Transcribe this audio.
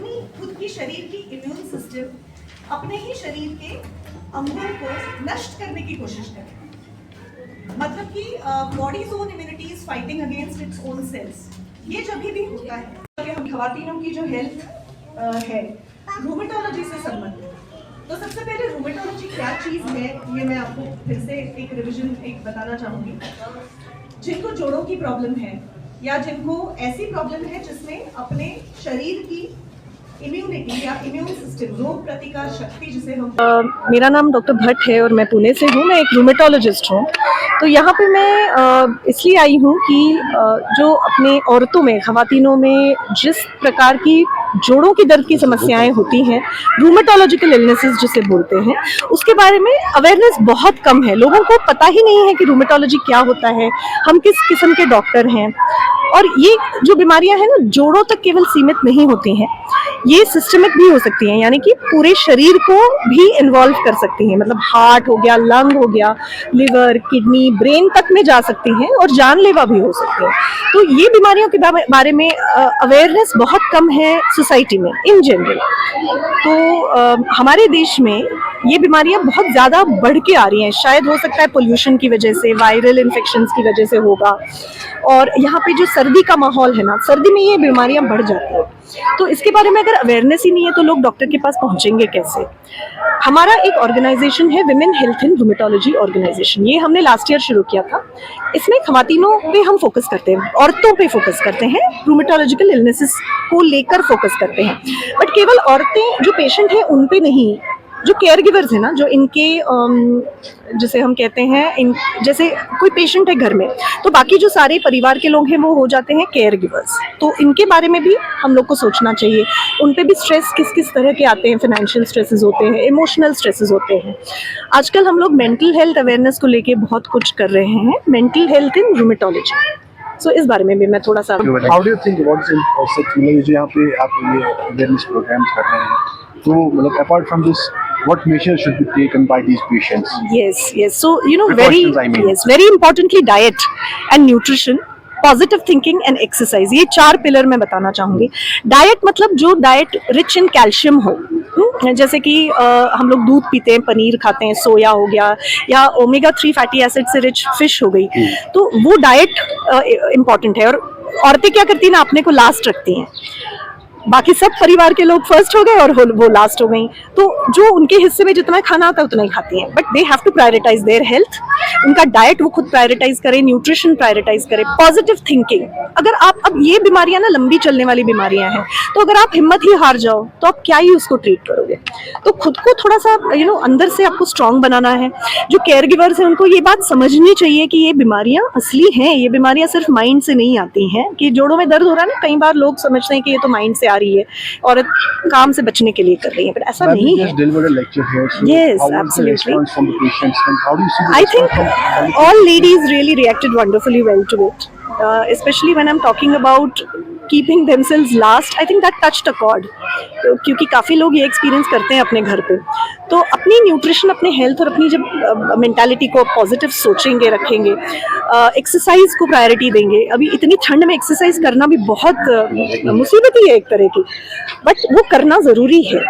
अपनी खुद की शरीर की इम्यून सिस्टम अपने ही शरीर के अंगों को नष्ट करने की कोशिश करे। मतलब कि body's own immunity is fighting against its own cells. ये जब भी होता है कि हम खवातीनों की जो हेल्थ है रूमेटोलॉजी से संबंधित, तो सबसे पहले रूमेटोलॉजी क्या चीज है ये मैं आपको फिर से एक रिवीजन बताना चाहूंगी। जिनको जोड़ों की प्रॉब्लम है या जिनको ऐसी प्रॉब्लम है जिसमें अपने शरीर की इम्यूनिटी या इम्यून सिस्टम, रोग प्रतिकार शक्ति जिसे हम मेरा नाम डॉक्टर भट्ट है और मैं पुणे से हूँ। मैं एक रूमेटोलॉजिस्ट हूँ। तो यहाँ पे मैं इसलिए आई हूँ कि जो अपने औरतों में, खवातीनों में जिस प्रकार की जोड़ों की दर्द की समस्याएं होती हैं, रूमेटोलॉजिकल इलनेसेस जिसे बोलते हैं, उसके बारे में अवेयरनेस बहुत कम है। लोगों को पता ही नहीं है कि रूमेटोलॉजी क्या होता है, हम किस किस्म के डॉक्टर हैं। और ये जो बीमारियां हैं ना, जोड़ों तक केवल सीमित नहीं होती हैं, ये सिस्टमिक भी हो सकती हैं, यानी कि पूरे शरीर को भी इन्वॉल्व कर सकती हैं। मतलब हार्ट हो गया, लंग हो गया, लिवर, किडनी, ब्रेन तक में जा सकती हैं और जानलेवा भी हो सकती हैं। तो ये बीमारियों के बारे में अवेयरनेस बहुत कम है सोसाइटी में इन जनरल। तो हमारे देश में ये बीमारियां बहुत ज़्यादा बढ़ के आ रही हैं। शायद हो सकता है पोल्यूशन की वजह से, वायरल इन्फेक्शंस की वजह से होगा। और यहाँ पे जो सर्दी का माहौल है ना, सर्दी में ये बीमारियां बढ़ जाती हैं। तो इसके बारे में अगर अवेयरनेस ही नहीं है तो लोग डॉक्टर के पास पहुंचेंगे कैसे। हमारा एक ऑर्गेनाइजेशन है विमेन हेल्थ इन रूमेटोलॉजी ऑर्गेनाइजेशन। ये हमने लास्ट ईयर शुरू किया था। इसमें खवातीनों पे हम फोकस करते हैं, औरतों पे फोकस करते हैं, रूमेटोलॉजिकल इलनेसेस को लेकर फोकस करते हैं। बट केवल औरतें जो पेशेंट हैं उन पे नहीं, जो केयर गिवर्स है ना, जो इनके जैसे हम कहते हैं, जैसे कोई पेशेंट है घर में, तो बाकी जो सारे परिवार के लोग हैं वो हो जाते हैं केयर गिवर्स। तो इनके बारे में भी हम लोग को सोचना चाहिए। उन पे भी स्ट्रेस किस किस तरह के आते हैं, फाइनेंशियल स्ट्रेसेस होते हैं, इमोशनल स्ट्रेसेस होते हैं। आजकल हम लोग मेंटल हेल्थ अवेयरनेस को लेके बहुत कुछ कर रहे हैं, मेंटल हेल्थ इन रूमेटोलॉजी। सो इस बारे में भी मैं थोड़ा सा how do you think about जो यहाँ पे आप ये अवेयरनेस प्रोग्राम्स कर रहे हैं, तो मतलब apart from this what measures should be taken by these patients? Yes. So, Precautions, I mean. very importantly, diet and nutrition, positive thinking and exercise, ये 4 पिलर मैं बताना चाहूंगी। डाइट मतलब जो डाइट रिच इन कैल्शियम हो, जैसे कि हम लोग दूध पीते हैं, पनीर खाते हैं, सोया हो गया, या ओमेगा 3 फैटी एसिड से रिच फिश हो गई, तो वो डाइट इम्पॉर्टेंट है। और औरतें क्या करती हैं ना, अपने को लास्ट रखती हैं, बाकी सब परिवार के लोग फर्स्ट हो गए और वो लास्ट हो गई। तो जो उनके हिस्से में जितना खाना आता है उतना ही खाती हैं। But they have to prioritise their health. उनका डाइट वो खुद प्रायोरिटाइज करें, न्यूट्रिशन प्रायोरिटाइज करें, पॉजिटिव थिंकिंग। अगर आप, अब ये बीमारियां ना लंबी चलने वाली बीमारियां हैं, तो अगर आप हिम्मत ही हार जाओ तो आप क्या ही उसको ट्रीट करोगे। तो खुद को थोड़ा सा अंदर से आपको स्ट्रांग बनाना है। जो केयर गिवर्स हैं उनको ये बात समझनी चाहिए कि ये बीमारियां असली हैं, ये बीमारियां सिर्फ माइंड से नहीं आती हैं। कि जोड़ों में दर्द हो रहा है ना, कई बार लोग समझते हैं कि ये तो माइंड से आ रही है, औरत काम से बचने के लिए कर रही है, बट ऐसा नहीं है। Yes, absolutely. I think all ladies really reacted wonderfully well to it, especially when I'm talking about keeping themselves last. I think that touched a chord, क्योंकि काफ़ी लोग ये एक्सपीरियंस करते हैं अपने घर पे। तो अपनी न्यूट्रिशन, अपने हेल्थ और अपनी जब मेंटालिटी को पॉजिटिव सोचेंगे, रखेंगे, एक्सरसाइज को प्रायोरिटी देंगे। अभी इतनी ठंड में एक्सरसाइज करना भी बहुत मुसीबत ही है एक तरह की, बट वो करना ज़रूरी है।